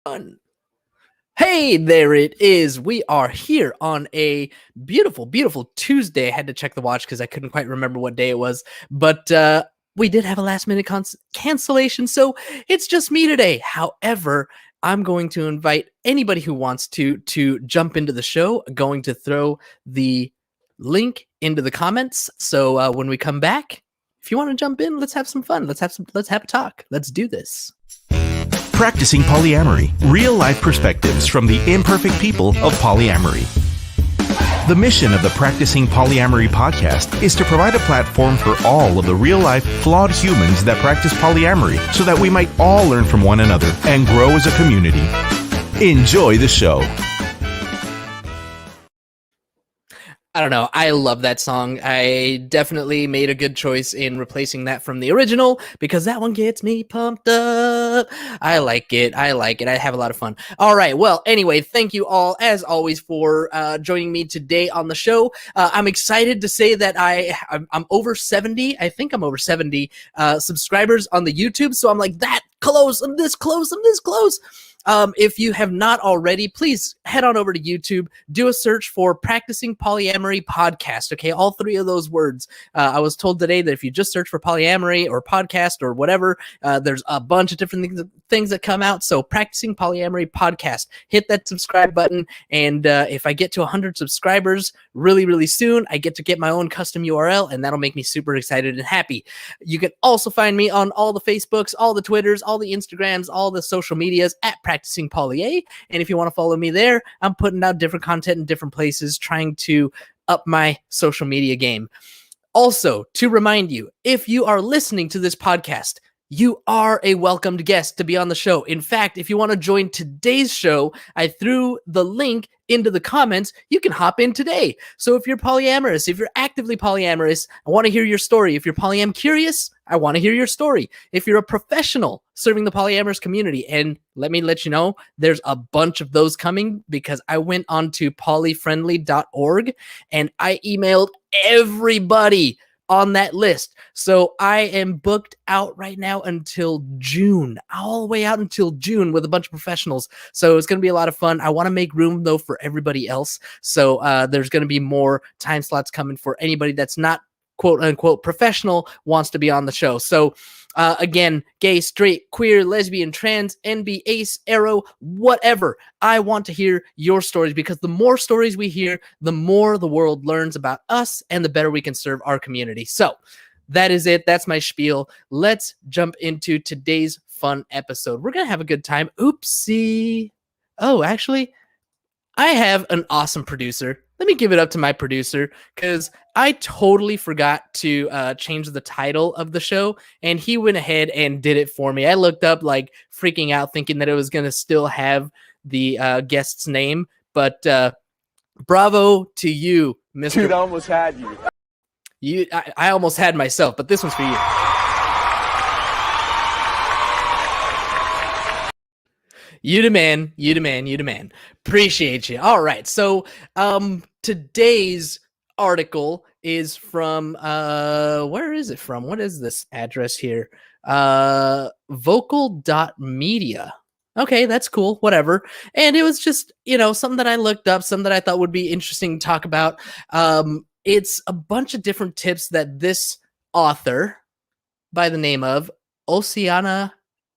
Fun. Hey, there it is. We are here on a beautiful, beautiful Tuesday. I had to check the watch because I couldn't quite remember what day it was, but we did have a last minute cancellation, so it's just me today. However, I'm going to invite anybody who wants to jump into the show. I'm going to throw the link into the comments. So when we come back, if you want to jump in, let's have some fun. Let's have a talk. Let's do this. Practicing Polyamory, real-life perspectives from the imperfect people of polyamory. The mission of the Practicing Polyamory podcast is to provide a platform for all of the real-life, flawed humans that practice polyamory so that we might all learn from one another and grow as a community. Enjoy the show. I don't know. I love that song. I definitely made a good choice in replacing that from the original because that one gets me pumped up. I like it. I have a lot of fun. All right. Well, anyway, thank you all, as always, for joining me today on the show. I'm excited to say that I'm over 70. I think I'm over 70 subscribers on the YouTube. So I'm like that close. I'm this close. I'm this close. If you have not already, please head on over to YouTube, do a search for Practicing Polyamory Podcast. Okay, all three of those words. I was told today that if you just search for polyamory or podcast or whatever, there's a bunch of different things that come out. So Practicing Polyamory Podcast, hit that subscribe button. And if I get to 100 subscribers really, really soon, I get to get my own custom URL, and that'll make me super excited and happy. You can also find me on all the Facebooks, all the Twitters, all the Instagrams, all the social medias at Practicing Polya. And if you want to follow me there, I'm putting out different content in different places, trying to up my social media game. Also, to remind you, if you are listening to this podcast, you are a welcomed guest to be on the show. In fact, if you want to join today's show, I threw the link into the comments. You can hop in today. So if you're polyamorous, if you're actively polyamorous, I want to hear your story. If you're polyam curious, I want to hear your story. If you're a professional serving the polyamorous community, and let me let you know, there's a bunch of those coming because I went on to polyfriendly.org and I emailed everybody on that list. So I am booked out right now until June, all the way out until June with a bunch of professionals. So it's going to be a lot of fun. I want to make room though for everybody else. So there's going to be more time slots coming for anybody that's not quote unquote professional wants to be on the show. So again, gay, straight, queer, lesbian, trans, NB, ace, arrow, whatever. I want to hear your stories because the more stories we hear, the more the world learns about us and the better we can serve our community. So that is it. That's my spiel. Let's jump into today's fun episode. We're going to have a good time. Oopsie. Oh, actually, I have an awesome producer. Let me give it up to my producer because I totally forgot to change the title of the show, and he went ahead and did it for me. I looked up like freaking out thinking that it was going to still have the guest's name, but bravo to you, Mr. Dude, I almost had you. I almost had myself, but this one's for you. You the man, you the man, you the man. Appreciate you. All right. So today's article is from where is it from? What is this address here? Vocal.media. Okay, that's cool. Whatever. And it was just, something that I looked up, something that I thought would be interesting to talk about. It's a bunch of different tips that this author by the name of Oceana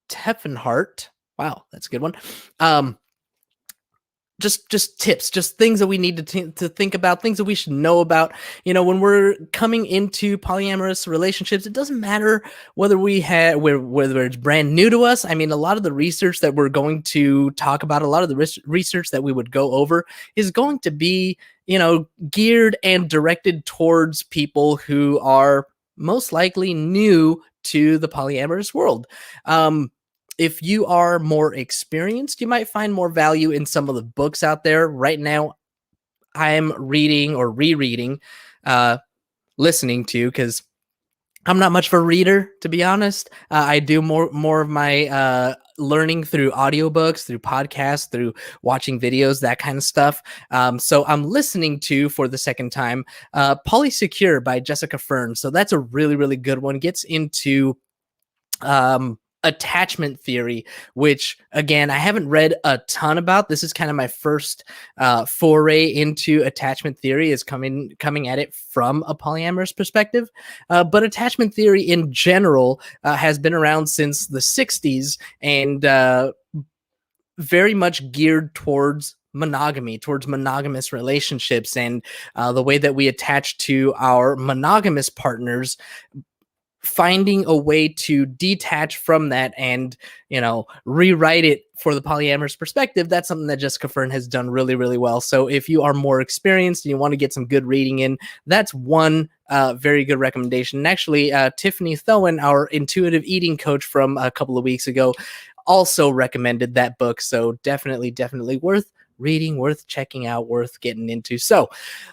Teffenhart. Wow, that's a good one. Just tips, just things that we need to think about, things that we should know about. When we're coming into polyamorous relationships, it doesn't matter whether whether it's brand new to us. I mean, a lot of the research that we're going to talk about, a lot of the research that we would go over is going to be, geared and directed towards people who are most likely new to the polyamorous world. If you are more experienced, you might find more value in some of the books out there. Right now, I'm reading or rereading, listening to, because I'm not much of a reader, to be honest. I do more of my learning through audiobooks, through podcasts, through watching videos, that kind of stuff. So I'm listening to, for the second time, Polysecure by Jessica Fern. So that's a really, really good one. Gets into attachment theory, which again I haven't read a ton about. This is kind of my first foray into attachment theory, is coming at it from a polyamorous perspective. But attachment theory in general has been around since the 60s, and very much geared towards monogamy, towards monogamous relationships, and the way that we attach to our monogamous partners, finding a way to detach from that and, rewrite it for the polyamorous perspective. That's something that Jessica Fern has done really, really well. So if you are more experienced and you want to get some good reading in, that's one very good recommendation. And actually, Tiffany Thoen, our intuitive eating coach from a couple of weeks ago, also recommended that book. So definitely worth reading, worth checking out, worth getting into. So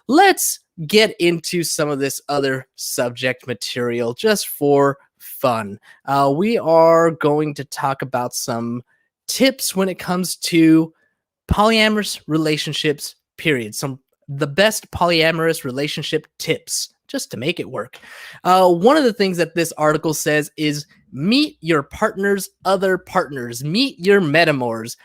let's get into some of this other subject material just for fun. We are going to talk about some tips when it comes to polyamorous relationships, period. The best polyamorous relationship tips just to make it work. One of the things that this article says is meet your partner's other partners, meet your metamors,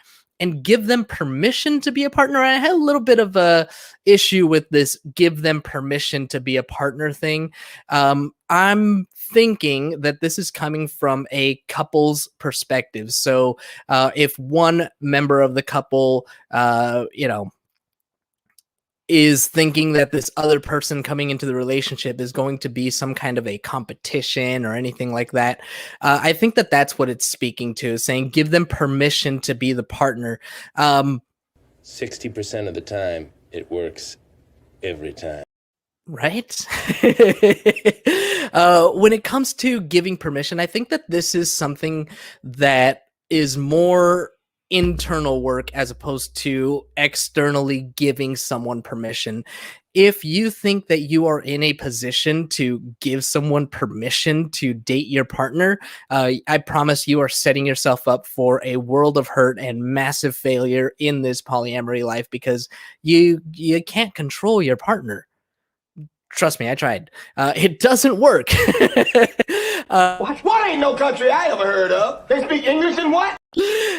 and give them permission to be a partner. I had a little bit of a issue with this give them permission to be a partner thing. I'm thinking that this is coming from a couple's perspective. So if one member of the couple, is thinking that this other person coming into the relationship is going to be some kind of a competition or anything like that. I think that that's what it's speaking to, saying give them permission to be the partner. 60% of the time, it works every time. Right? When it comes to giving permission, I think that this is something that is more internal work as opposed to externally giving someone permission. If you think that you are in a position to give someone permission to date your partner, I promise you are setting yourself up for a world of hurt and massive failure in this polyamory life, because you can't control your partner. Trust me, I tried. It doesn't work. What ain't no country I ever heard of? They speak English and what?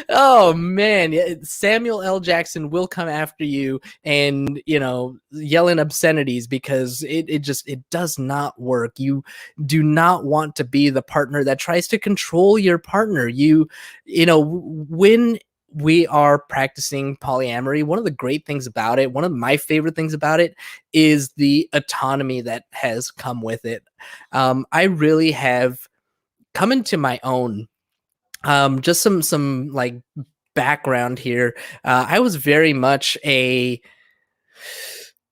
Oh man, Samuel L. Jackson will come after you and yelling obscenities, because it does not work. You do not want to be the partner that tries to control your partner. When we are practicing polyamory, one of the great things about it, one of my favorite things about it, is the autonomy that has come with it. I really have come into my own. Just some like background here. I was very much I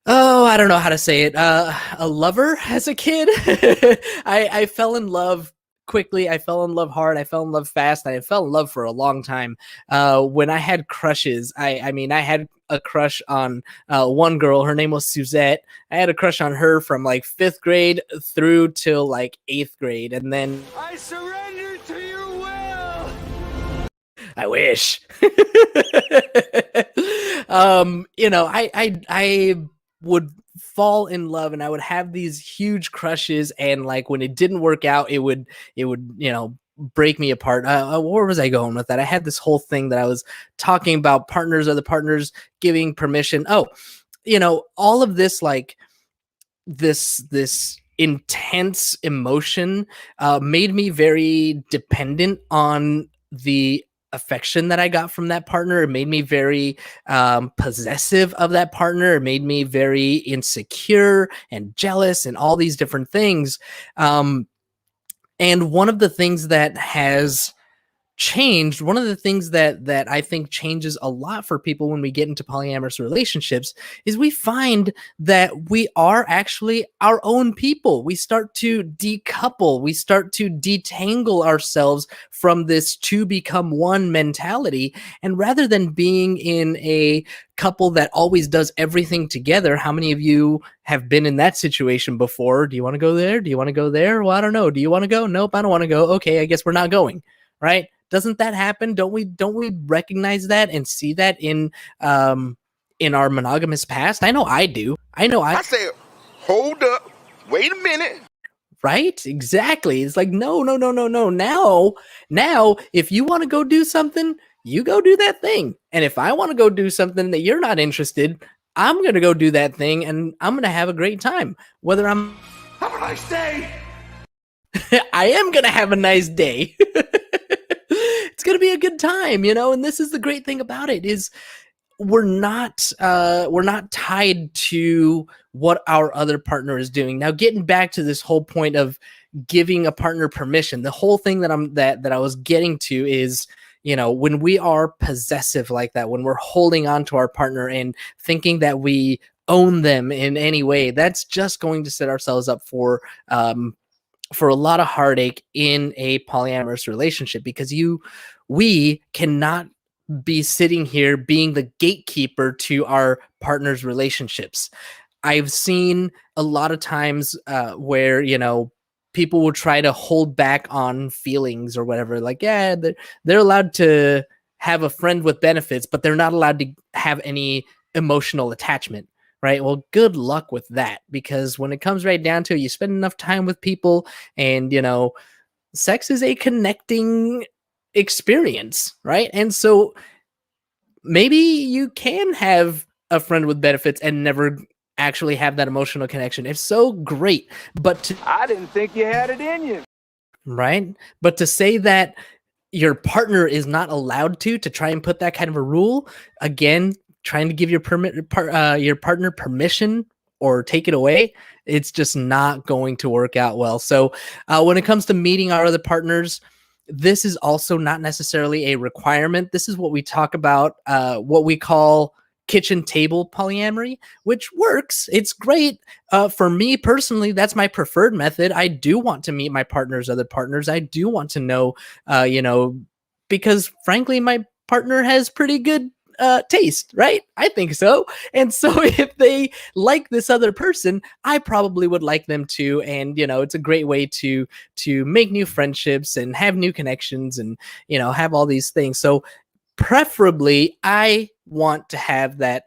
don't know how to say it, a lover as a kid. I fell in love quickly. I fell in love hard. I fell in love fast. I fell in love for a long time. When I had crushes, I mean, I had a crush on one girl. Her name was Suzette. I had a crush on her from like 5th grade through till like 8th grade. And then I surrender to your will. I wish. I would fall in love and I would have these huge crushes, and like when it didn't work out, it would break me apart. Where was I going with that? I had this whole thing that I was talking about partners, other partners, giving permission. Oh, all of this, like this intense emotion made me very dependent on the affection that I got from that partner. It made me very possessive of that partner. It made me very insecure and jealous and all these different things. And one of the things that has changed, one of the things that I think changes a lot for people when we get into polyamorous relationships, is we find that we are actually our own people. We start to decouple, we start to detangle ourselves from this to become one mentality. And rather than being in a couple that always does everything together, how many of you have been in that situation before? Do you want to go there? Do you want to go there? Well, I don't know. Do you want to go? Nope, I don't want to go. Okay, I guess we're not going. Right? Doesn't that happen? Don't we recognize that and see that in our monogamous past? I know I do. I said, hold up, wait a minute. Right? Exactly. It's like, no, no, no, no, no. Now, if you want to go do something, you go do that thing. And if I want to go do something that you're not interested, I'm going to go do that thing and I'm going to have a great time. Whether I'm, Have a nice day. I am going to have a nice day. It's going to be a good time, and this is the great thing about it is we're not tied to what our other partner is doing. Now, getting back to this whole point of giving a partner permission, the whole thing that I was getting to is, when we are possessive like that, when we're holding on to our partner and thinking that we own them in any way, that's just going to set ourselves up for a lot of heartache in a polyamorous relationship, because we cannot be sitting here being the gatekeeper to our partner's relationships. I've seen a lot of times where people will try to hold back on feelings or whatever. Like, yeah, they're allowed to have a friend with benefits, but they're not allowed to have any emotional attachment. Right. Well, good luck with that, because when it comes right down to it, you spend enough time with people, and sex is a connecting experience, right? And so maybe you can have a friend with benefits and never actually have that emotional connection. If so, great. But I didn't think you had it in you. right? But to say that your partner is not allowed to try and put that kind of a rule, again, trying to give your your partner permission or take it away, it's just not going to work out well. So when it comes to meeting our other partners, this is also not necessarily a requirement. This is what we talk about, what we call kitchen table polyamory, which works. It's great. For me personally, that's my preferred method. I do want to meet my partner's other partners. I do want to know, because frankly, my partner has pretty good taste, right? I think so. And so if they like this other person, I probably would like them too. And it's a great way to make new friendships and have new connections and have all these things. So preferably, I want to have that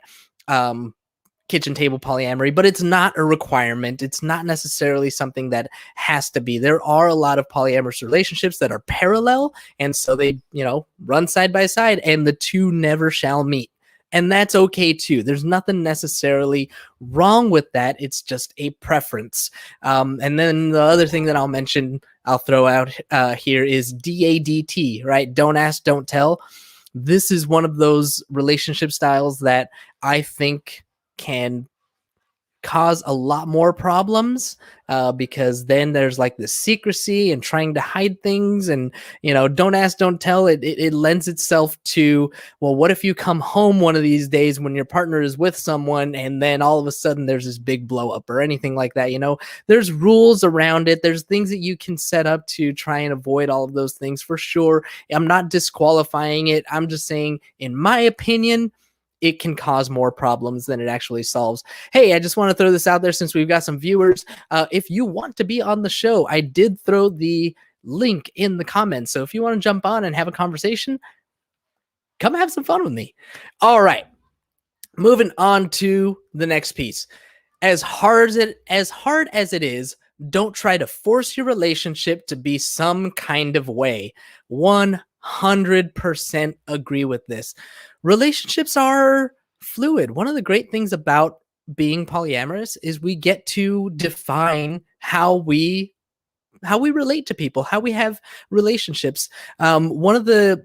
kitchen table polyamory, but it's not a requirement. It's not necessarily something that has to be. There are a lot of polyamorous relationships that are parallel, and so they, run side by side, and the two never shall meet. And that's okay too. There's nothing necessarily wrong with that. It's just a preference. And then the other thing that I'll throw out here is DADT, right? Don't ask, don't tell. This is one of those relationship styles that I think can cause a lot more problems, because then there's like this secrecy and trying to hide things, and don't ask, don't tell. It lends itself to, well, what if you come home one of these days when your partner is with someone and then all of a sudden there's this big blow up or anything like that. There's rules around it. There's things that you can set up to try and avoid all of those things, for sure. I'm not disqualifying it. I'm just saying, in my opinion, it can cause more problems than it actually solves. Hey, I just want to throw this out there since we've got some viewers. If you want to be on the show, I did throw the link in the comments. So if you want to jump on and have a conversation, come have some fun with me. All right. Moving on to the next piece. As hard as it is, don't try to force your relationship to be some kind of way. 100% agree with this. Relationships are fluid. One of the great things about being polyamorous is we get to define how we relate to people, how we have relationships. One of the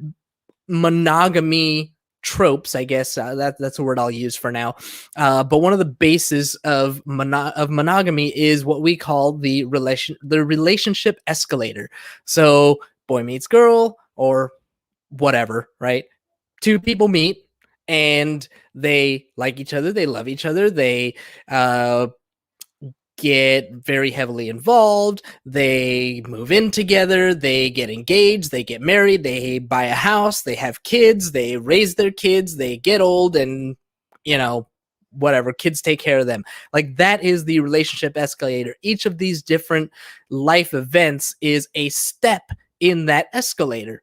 monogamy tropes, I guess, that's a word I'll use for now. But one of the bases of monogamy is what we call the relationship escalator. So boy meets girl or whatever, right? Two people meet and they like each other, they love each other, they get very heavily involved, they move in together, they get engaged, they get married, they buy a house, they have kids, they raise their kids, they get old, and whatever, kids take care of them. Like, that is the relationship escalator. Each of these different life events is a step in that escalator.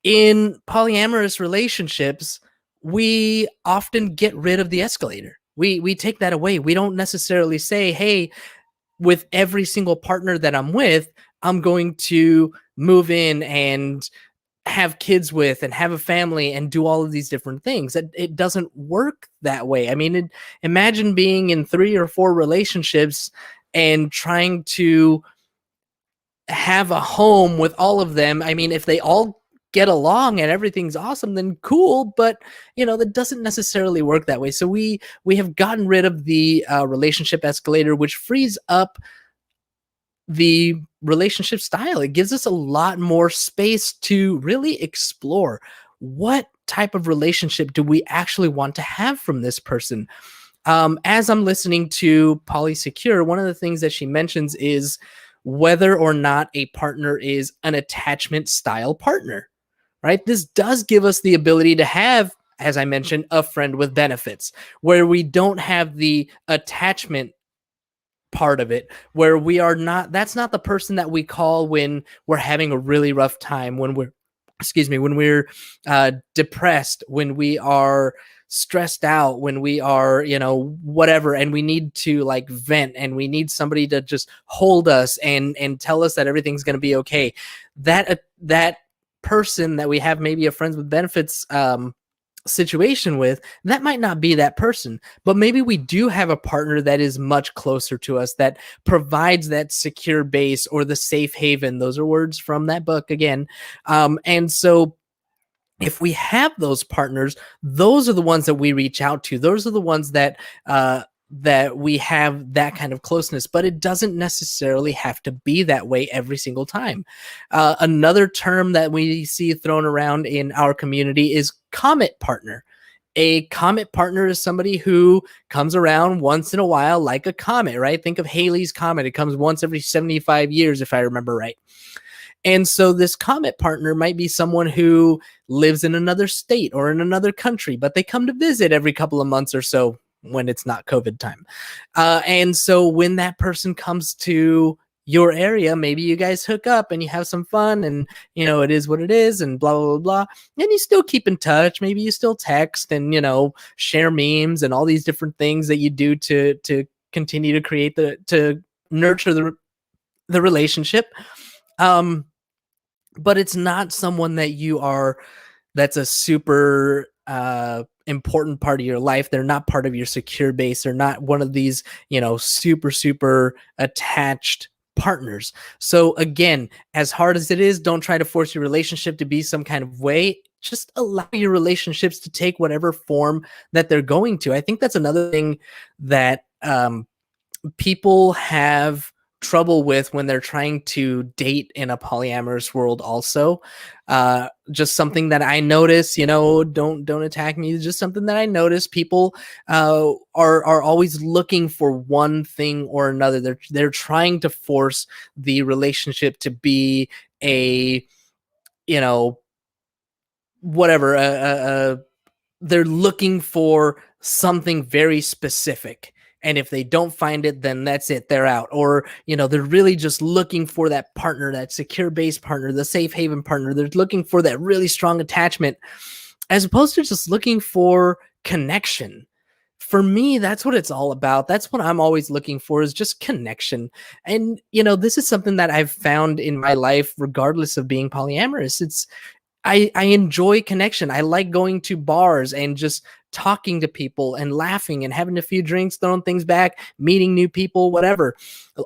In polyamorous relationships, we often get rid of the escalator. We take that away. We don't necessarily say, hey, with every single partner that I'm with, I'm going to move in and have kids with and have a family and do all of these different things. It doesn't work that way. I mean, imagine being in 3 or 4 relationships and trying to have a home with all of them. I mean, if they all get along and everything's awesome, then cool, but that doesn't necessarily work that way. So we have gotten rid of the relationship escalator, which frees up the relationship style. It gives us a lot more space to really explore what type of relationship do we actually want to have from this person. As I'm listening to Polysecure, one of the things that she mentions is whether or not a partner is an attachment style partner, right? This does give us the ability to have, as I mentioned, a friend with benefits, where we don't have the attachment part of it, where we are not, that's not the person that we call when we're having a really rough time, when we're, when we're depressed, when we are stressed out, when we are, whatever, and we need to like vent and we need somebody to just hold us and tell us that everything's going to be okay. That person that we have maybe a friends with benefits situation with, that might not be that person, but maybe we do have a partner that is much closer to us, that provides that secure base or the safe haven. Those are words from that book again. And so if we have those partners, those are the ones that we reach out to. Those are the ones that that we have that kind of closeness, but it doesn't necessarily have to be that way every single time. Another term that we see thrown around in our community is comet partner. A comet partner is somebody who comes around once in a while, like a comet, right? Think of Halley's Comet. It comes once every 75 years, if I remember right. And so this comet partner might be someone who lives in another state or in another country, but they come to visit every couple of months or so when it's not COVID time. And so when that person comes to your area, maybe you guys hook up and you have some fun and, it is what it is and blah, blah, blah, blah. And you still keep in touch. Maybe you still text and, share memes and all these different things that you do to continue to create to nurture the relationship. But it's not someone that's a super important part of your life. They're not part of your secure base. They're not one of these, super, super attached partners. So again, as hard as it is, don't try to force your relationship to be some kind of way. Just allow your relationships to take whatever form that they're going to. I think that's another thing that people have trouble with when they're trying to date in a polyamorous world also. Just something that I notice, don't attack me, just something that I notice. People are always looking for one thing or another. They're trying to force the relationship to be a, whatever, they're looking for something very specific. And if they don't find it, then that's it. They're out. Or, they're really just looking for that partner, that secure base partner, the safe haven partner. They're looking for that really strong attachment as opposed to just looking for connection. For me, that's what it's all about. That's what I'm always looking for, is just connection. And, this is something that I've found in my life, regardless of being polyamorous. I enjoy connection. I like going to bars and just talking to people and laughing and having a few drinks, throwing things back, meeting new people, whatever.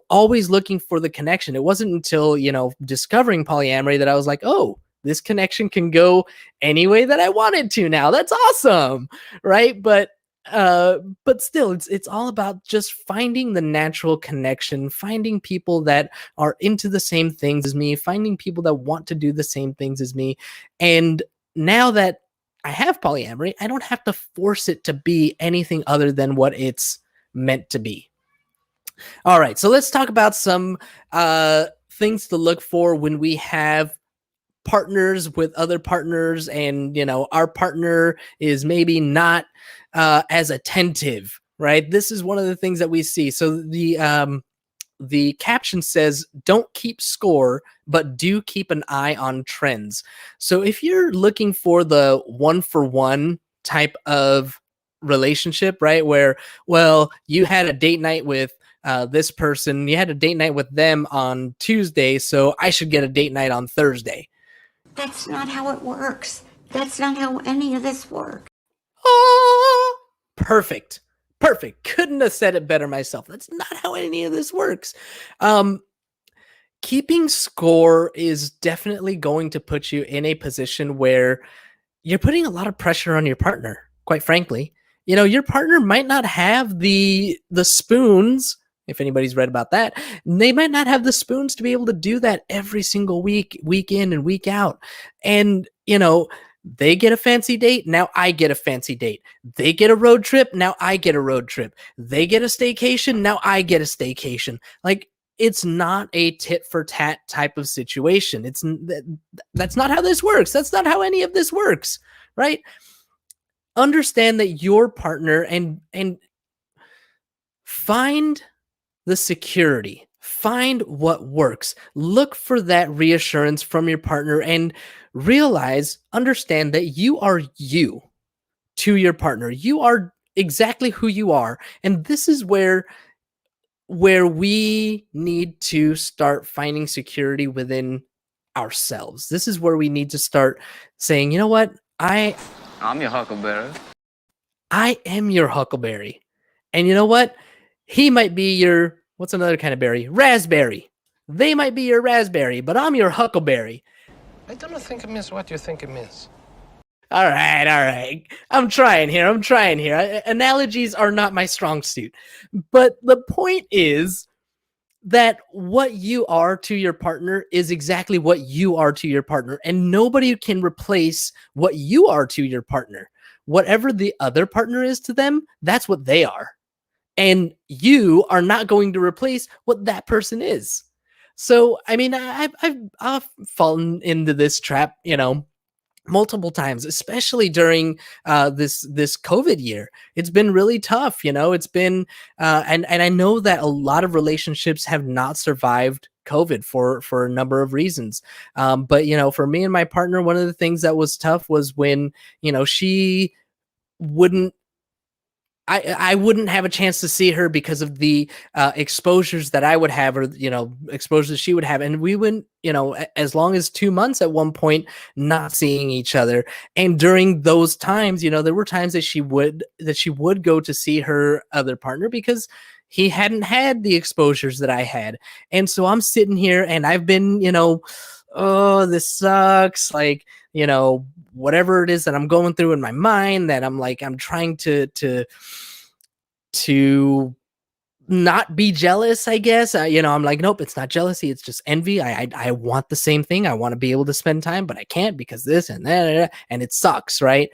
Always looking for the connection. It wasn't until, discovering polyamory that I was like, oh, this connection can go any way that I wanted to now. That's awesome. Right. But still, it's all about just finding the natural connection, finding people that are into the same things as me, finding people that want to do the same things as me. And now that I have polyamory, I don't have to force it to be anything other than what it's meant to be. All right, so let's talk about some things to look for when we have partners with other partners, and our partner is maybe not as attentive, right? This is one of the things that we see. So the caption says, don't keep score, but do keep an eye on trends. So if you're looking for the 1-for-1 type of relationship, right, where, well, you had a date night with this person, you had a date night with them on Tuesday, so I should get a date night on Thursday. That's not how it works. That's not how any of this works. Oh, perfect. Perfect. Couldn't have said it better myself. That's not how any of this works. Keeping score is definitely going to put you in a position where you're putting a lot of pressure on your partner, quite frankly. Your partner might not have the spoons, if anybody's read about that. They might not have the spoons to be able to do that every single week in and week out. And, they get a fancy date, now I get a fancy date. They get a road trip, now I get a road trip. They get a staycation, now I get a staycation. Like, it's not a tit for tat type of situation. That's not how this works. That's not how any of this works, right? Understand that your partner and find the security. Find what works. Look for that reassurance from your partner and understand that you are you to your partner. You are exactly who you are. And this is where we need to start finding security within ourselves. This is where we need to start saying, you know what? I'm your huckleberry. I am your huckleberry. And you know what? He might be your, what's another kind of berry? Raspberry. They might be your raspberry, but I'm your huckleberry. I don't think it means what you think it means. All right. I'm trying here. Analogies are not my strong suit. But the point is that what you are to your partner is exactly what you are to your partner, and nobody can replace what you are to your partner. Whatever the other partner is to them, that's what they are. And you are not going to replace what that person is. So, I mean, I've fallen into this trap, multiple times, especially during this COVID year. It's been really tough. It's been and I know that a lot of relationships have not survived COVID for a number of reasons. But for me and my partner, one of the things that was tough was when she wouldn't. I wouldn't have a chance to see her because of the exposures that I would have, or exposures she would have, and we went as long as 2 months at one point not seeing each other. And during those times, there were times that she would go to see her other partner because he hadn't had the exposures that I had. And so I'm sitting here and I've been oh, this sucks, like whatever it is that I'm going through in my mind, that I'm trying to not be jealous, I guess. I'm like, nope, it's not jealousy, it's just envy. I want the same thing. I want to be able to spend time, but I can't because this and that, and it sucks, right?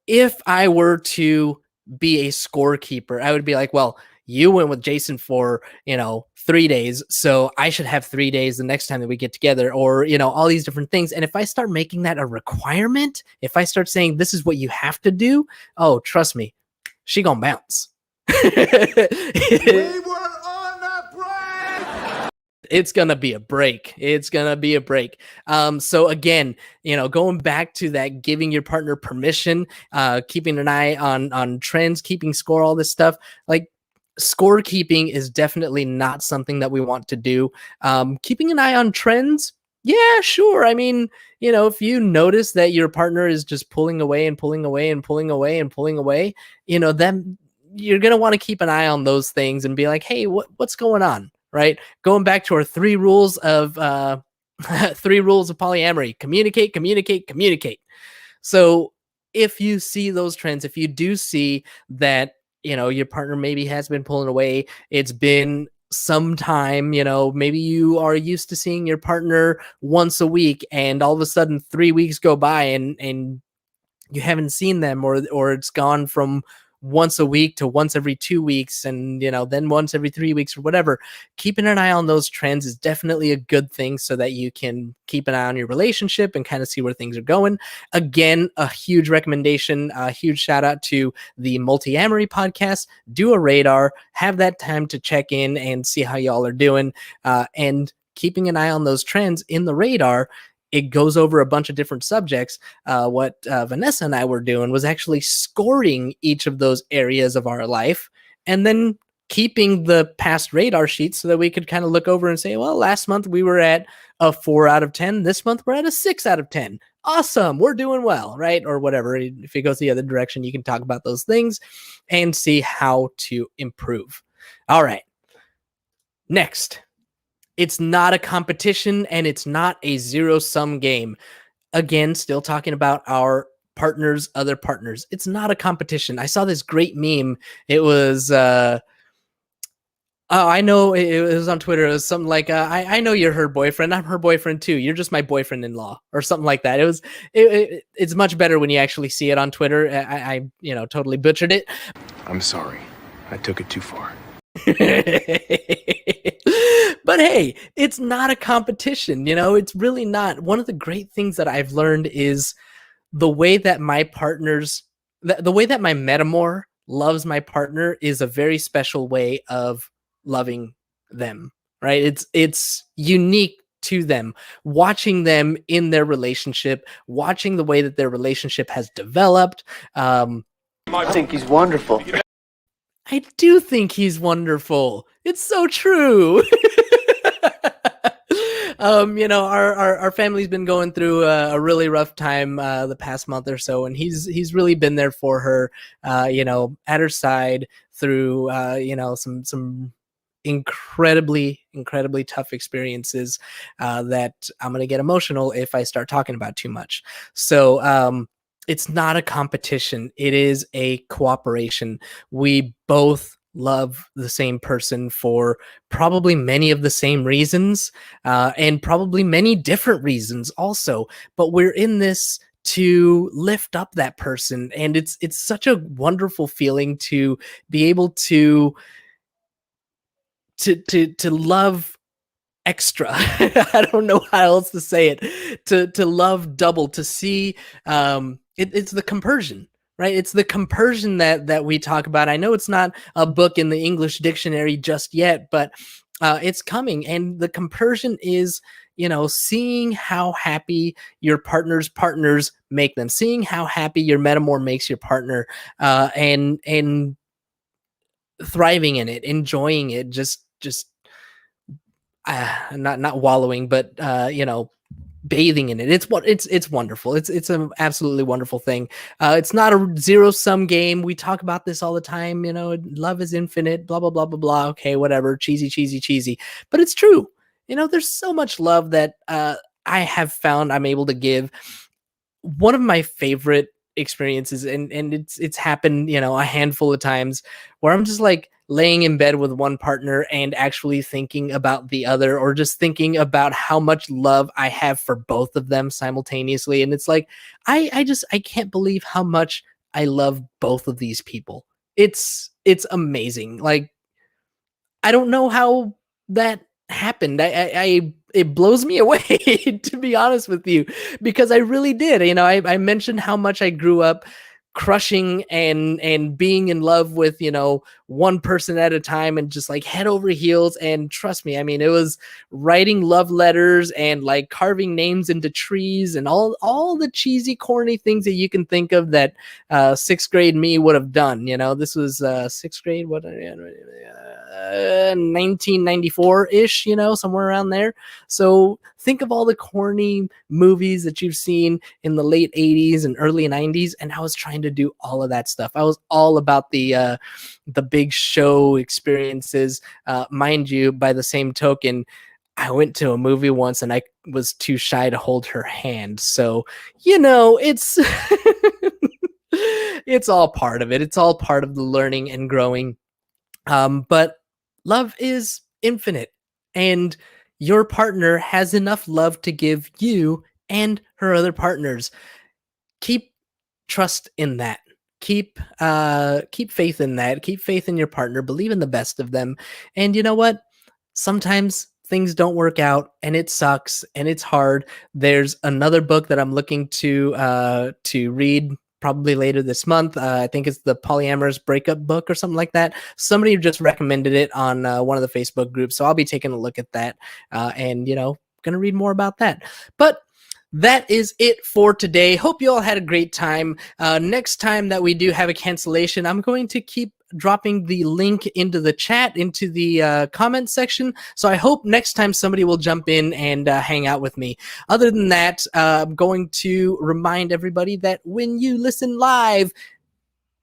If I were to be a scorekeeper, I would be like, well, you went with Jason for 3 days, so I should have 3 days the next time that we get together, or all these different things. And if I start making that a requirement, if I start saying this is what you have to do, oh, trust me, she gonna bounce. We were on the break! It's gonna be a break. So again, going back to that, giving your partner permission, keeping an eye on trends, keeping score, all this stuff, like scorekeeping is definitely not something that we want to do. Keeping an eye on trends, yeah, sure. I mean, if you notice that your partner is just pulling away and pulling away and pulling away and pulling away, then you're going to want to keep an eye on those things and be like, hey, what's going on? Right? Going back to our 3 rules of 3 rules of polyamory: communicate, communicate, communicate. So if you see those trends, if you do see that your partner maybe has been pulling away, it's been some time, maybe you are used to seeing your partner once a week, and all of a sudden 3 weeks go by and you haven't seen them, or it's gone from once a week to once every 2 weeks, and then once every 3 weeks or whatever. Keeping an eye on those trends is definitely a good thing, so that you can keep an eye on your relationship and kind of see where things are going. Again, a huge recommendation, a huge shout out to the Multi-Amory podcast. Do a radar, have that time to check in and see how y'all are doing, and keeping an eye on those trends in the radar. It goes over a bunch of different subjects. What Vanessa and I were doing was actually scoring each of those areas of our life and then keeping the past radar sheets so that we could kind of look over and say, well, last month we were at a 4 out of 10. This month we're at a 6 out of 10. Awesome. We're doing well, right? Or whatever. If it goes the other direction, you can talk about those things and see how to improve. All right. Next, it's not a competition and it's not a zero-sum game. Again, still talking about our partners, other partners. It's not a competition. I saw this great meme. It was oh, I know it was on Twitter. It was something like, I know you're her boyfriend. I'm her boyfriend too. You're just my boyfriend-in-law, or something like that. It's much better when you actually see it on Twitter. I totally butchered it. I'm sorry. I took it too far. But hey, it's not a competition. It's really not. One of the great things that I've learned is the way that my partners, the way that my metamor loves my partner is a very special way of loving them, right? It's unique to them. Watching them in their relationship, watching the way that their relationship has developed. I think he's wonderful. I do think he's wonderful. It's so true. Our family's been going through a really rough time the past month or so, and he's really been there for her, at her side through some incredibly tough experiences that I'm gonna get emotional if I start talking about too much. So it's not a competition. It is a cooperation. We both love the same person for probably many of the same reasons, and probably many different reasons also. But we're in this to lift up that person, and it's such a wonderful feeling to be able to love extra. I don't know how else to say it. To love double, to see it's the compersion, right? It's the compersion that we talk about. I know it's not a book in the English dictionary just yet, but it's coming. And the compersion is, seeing how happy your partner's partners make them, seeing how happy your metamor makes your partner, and thriving in it, enjoying it, just not wallowing, but bathing in it. It's wonderful. It's an absolutely wonderful thing. It's not a zero-sum game. We talk about this all the time. Love is infinite. Blah blah blah blah blah. Okay, whatever. Cheesy. But it's true. There's so much love that I have found I'm able to give. One of my favorite experiences, and it's happened a handful of times, where I'm just like laying in bed with one partner and actually thinking about the other, or just thinking about how much love I have for both of them simultaneously. And it's like I can't believe how much I love both of these people. It's amazing. Like, I don't know how that happened. It blows me away, to be honest with you, because I really did. I mentioned how much I grew up crushing and being in love with, one person at a time, and just like head over heels. And trust me, I mean, it was writing love letters and like carving names into trees and all the cheesy, corny things that you can think of that sixth grade me would have done. This was sixth grade, 1994-ish, somewhere around there. So think of all the corny movies that you've seen in the late 80s and early 90s, and I was trying to do all of that stuff. I was all about the big show experiences. Mind you, by the same token, I went to a movie once and I was too shy to hold her hand. So, it's it's all part of it. It's all part of the learning and growing. But love is infinite, and your partner has enough love to give you and her other partners. Keep trust in that. Keep faith in that. Keep faith in your partner. Believe in the best of them. And you know what? Sometimes things don't work out, and it sucks, and it's hard. There's another book that I'm looking to read probably later this month. I think it's the Polyamorous breakup book or something like that. Somebody just recommended it on one of the Facebook groups, so I'll be taking a look at that, and gonna read more about that. But that is it for today. Hope you all had a great time. Next time that we do have a cancellation, I'm going to keep dropping the link into the chat, into the comment section. So I hope next time somebody will jump in and hang out with me. Other than that, I'm going to remind everybody that when you listen live,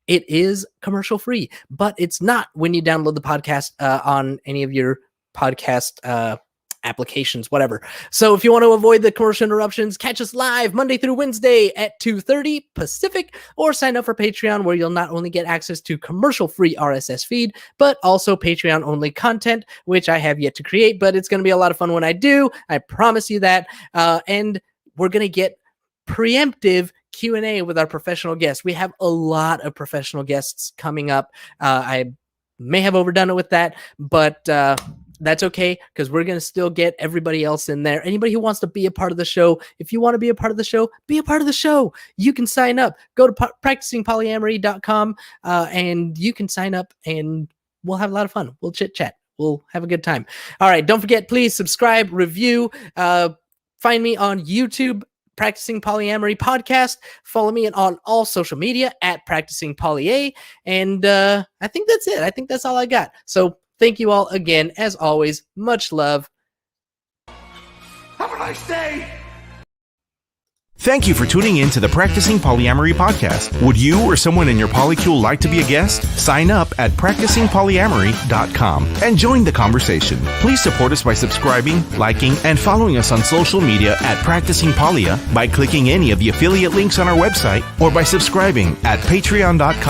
it is commercial free, but it's not when you download the podcast on any of your podcast applications, whatever. So if you want to avoid the commercial interruptions, catch us live Monday through Wednesday at 2:30 Pacific, or sign up for Patreon, where you'll not only get access to commercial-free RSS feed, but also Patreon-only content, which I have yet to create, but it's going to be a lot of fun when I do. I promise you that. And we're going to get preemptive Q&A with our professional guests. We have a lot of professional guests coming up. I may have overdone it with that, but that's okay, because we're going to still get everybody else in there. Anybody who wants to be a part of the show, if you want to be a part of the show, be a part of the show. You can sign up. Go to practicingpolyamory.com and you can sign up, and we'll have a lot of fun. We'll chit-chat. We'll have a good time. All right, don't forget, please subscribe, review. Find me on YouTube, Practicing Polyamory Podcast. Follow me on all social media at Practicing Polya. And I think that's it. I think that's all I got. So thank you all again. As always, much love. Have a nice day! Thank you for tuning in to the Practicing Polyamory podcast. Would you or someone in your polycule like to be a guest? Sign up at practicingpolyamory.com and join the conversation. Please support us by subscribing, liking, and following us on social media at Practicing Polya by clicking any of the affiliate links on our website, or by subscribing at patreon.com